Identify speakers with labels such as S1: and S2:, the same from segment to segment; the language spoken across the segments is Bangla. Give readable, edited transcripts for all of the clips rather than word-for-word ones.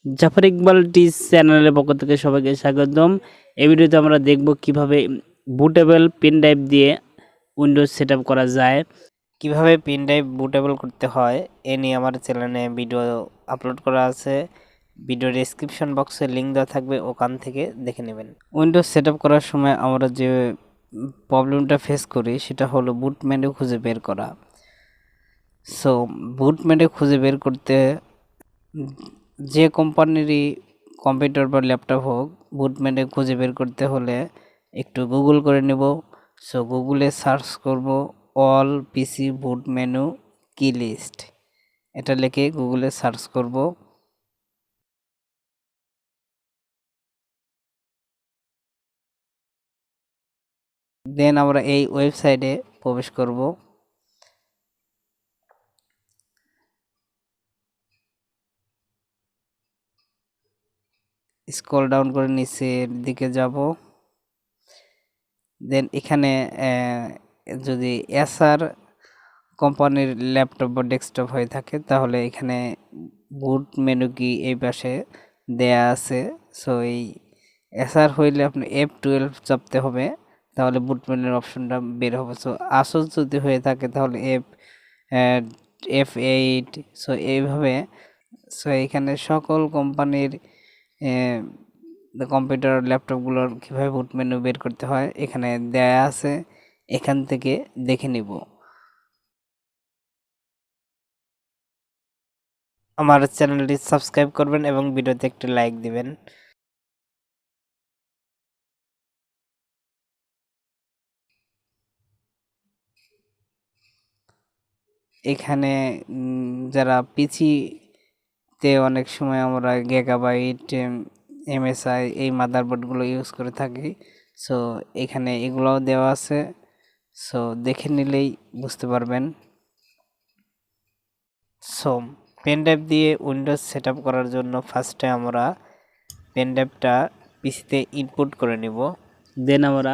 S1: জাফর ইকবাল টিচ চ্যানেলের পক্ষ থেকে সবাইকে স্বাগতম। এই ভিডিওতে আমরা দেখব কিভাবে বুটেবল পেন ড্রাইভ দিয়ে উইন্ডোজ সেটআপ করা যায়, কিভাবে পেন ড্রাইভ বুটেবল করতে হয় এ নিয়ে আমার চ্যানেলে ভিডিও আপলোড করা আছে। ভিডিও ডেসক্রিপশন বক্সে লিঙ্ক দেওয়া থাকবে, ওখান থেকে দেখে নেবেন। উইন্ডোজ সেটআপ করার সময় আমরা যে প্রবলেমটা ফেস করি সেটা হলো বুট মেনু খুঁজে বের করা। সো বুট মেনু খুঁজে বের করতে যে কোম্পানিরই কম্পিউটার বা ল্যাপটপ হোক, বুট মেনু খুঁজে বের করতে হলে একটু গুগল করে নেব। সো গুগলে সার্চ করব অল পিসি বুট মেনু কি লিস্ট, এটা লিখে গুগলে সার্চ করব। দেন আমরা এই ওয়েবসাইটে প্রবেশ করব। স্ক্রল ডাউন করে নিচের দিকে যাব। দেন এখানে যদি এসার কোম্পানির ল্যাপটপ বা ডেস্কটপ হয়ে থাকে তাহলে এখানে বুট মেনু কি এই পাশে দেয়া আছে। সো এই এসার হইলে আপনি F12 চাপতে হবে, তাহলে বুট মেনুর অপশনটা বের হবে। সো আসুস যদি হয়ে থাকে তাহলে F8। সো এইভাবে এখানে সকল কোম্পানির কম্পিউটার ল্যাপটপগুলোর কীভাবে বুট মেনু বের করতে হয় এখানে দেয়া আছে, এখান থেকে দেখে নিব। আমার চ্যানেলটি সাবস্ক্রাইব করবেন এবং ভিডিওতে একটি লাইক দিবেন। এখানে যারা পিসিতে অনেক সময় আমরা গিগাবাইট, MSI এই মাদারবোর্ডগুলো ইউজ করে থাকি। সো এখানে এগুলোও দেওয়া আছে, সো দেখে নিলেই বুঝতে পারবেন। সো পেন ড্রাইভ দিয়ে উইন্ডোজ সেটআপ করার জন্য ফার্স্টে আমরা পেন ড্রাইভটা পিসিতে ইনপুট করে নিব। দেন আমরা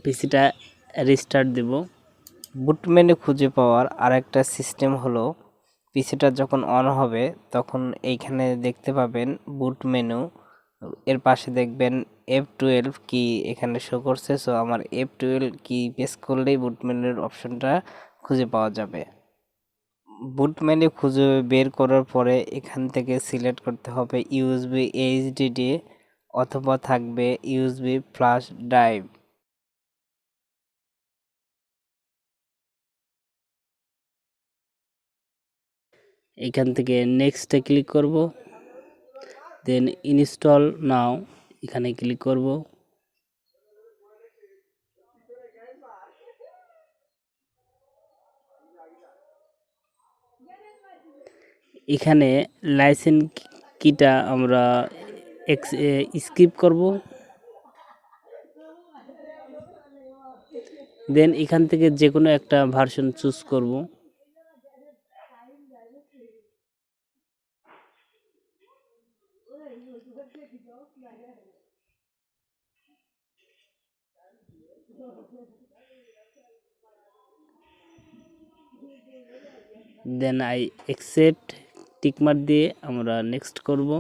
S1: পিসিটা রিস্টার্ট দেব। বুট মেনু খুঁজে পাওয়ার আরেকটা সিস্টেম হলো, পিসিটা যখন অন হবে তখন এইখানে দেখতে পাবেন বুট মেনু, এর পাশে দেখবেন F12 কি এখানে শো করছে। সো আমার F12 কি প্রেস করলেই বুট মেনুর অপশনটা খুঁজে পাওয়া যাবে। বুট মেনু খুঁজে বের করার পরে এখান থেকে সিলেক্ট করতে হবে ইউএসবি এইচডিডি অথবা থাকবে ইউএসবি ফ্ল্যাশ ড্রাইভ। এখান থেকে নেক্সটে ক্লিক করব। দেন ইনস্টল নাও এখানে ক্লিক করব। এখানে লাইসেন্স কিটা আমরা স্কিপ করব। দেন এখান থেকে যে কোনো একটা ভার্সন চুজ করব। দেন আই অ্যাকসেপ্ট টিকমার্ক দিয়ে আমরা নেক্সট করব।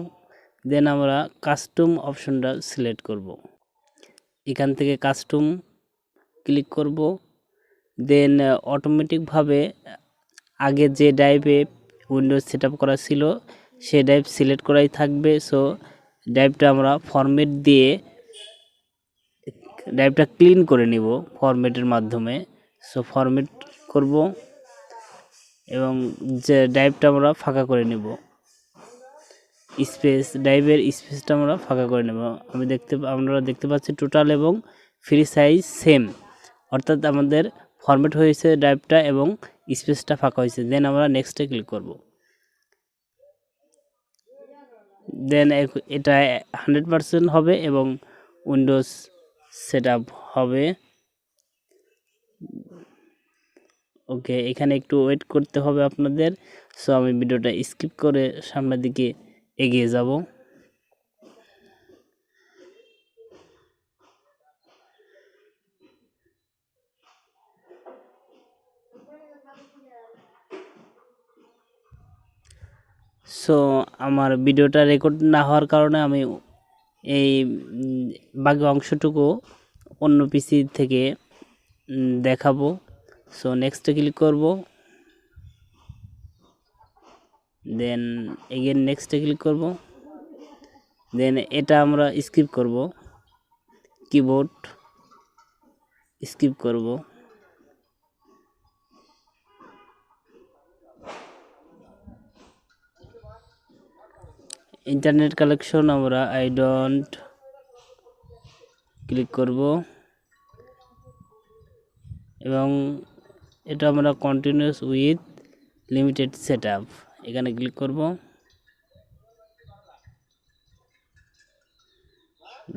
S1: দেন আমরা কাস্টম অপশনটা সিলেক্ট করব। এখান থেকে কাস্টম ক্লিক করব। দেন অটোমেটিকভাবে আগে যে ড্রাইভে উইন্ডোজ সেটআপ করা ছিল সে ড্রাইভ সিলেক্ট করাই থাকবে। সো ড্রাইভটা আমরা ফরম্যাট দিয়ে ড্রাইভটা ক্লিন করে নিব ফরম্যাটের মাধ্যমে। সো ফরম্যাট করব এবং যে ড্রাইভটা আমরা ফাঁকা করে নেব, ড্রাইভের স্পেসটা আমরা ফাঁকা করে নেব। আমরা দেখতে পাচ্ছি টোটাল এবং ফ্রি সাইজ সেম, অর্থাৎ আমাদের ফরম্যাট হয়েছে ড্রাইভটা এবং স্পেসটা ফাঁকা হয়েছে। দেন আমরা নেক্সটে ক্লিক করব। দেন এটা 100% হবে এবং উইন্ডোজ সেটআপ হবে। ওকে, এখানে একটু ওয়েট করতে হবে আপনাদের। সো আমি ভিডিওটা স্কিপ করে সামনের দিকে এগিয়ে যাব। সো আমার ভিডিওটা রেকর্ড না হওয়ার কারণে আমি এই বাকি অংশটুকু অন্য পিসি থেকে দেখাবো। সো নেক্সটে ক্লিক করব, দেন এগেন নেক্সটে ক্লিক করব, দেন এটা আমরা স্কিপ করব, কিবোর্ড স্কিপ করব, ইন্টারনেট কালেকশন আমরা আই ডোন্ট ক্লিক করব এবং এটা আমরা কন্টিনিউয়াস উইথ লিমিটেড সেটআপ এখানে ক্লিক করব,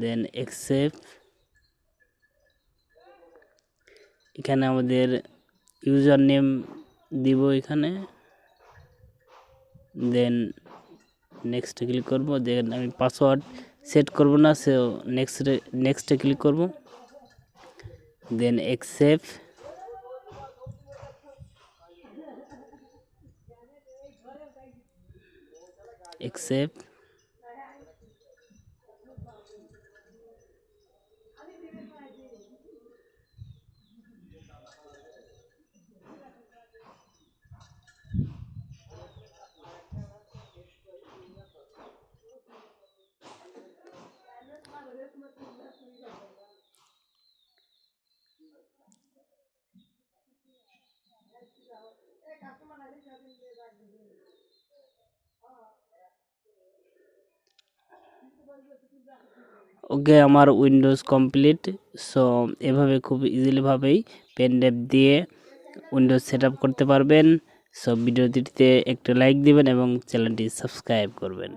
S1: দেন অ্যাকসেপ্ট। এখানে আমাদের ইউজার নেম দিব এখানে, দেন নেক্সটে ক্লিক করব, দেন আমি পাসওয়ার্ড সেট করব না, সো নেক্সটে ক্লিক করব, দেন অ্যাকসেপ্ট। অ্যাকসেপ্ট ওকে, আমার উইন্ডোজ কমপ্লিট। সো এভাবে খুব ইজিলি ভাবেই পেন ড্রাইভ দিয়ে উইন্ডোজ সেটআপ করতে পারবেন। সো ভিডিওটিতে একটা লাইক দিবেন এবং চ্যানেলটি সাবস্ক্রাইব করবেন।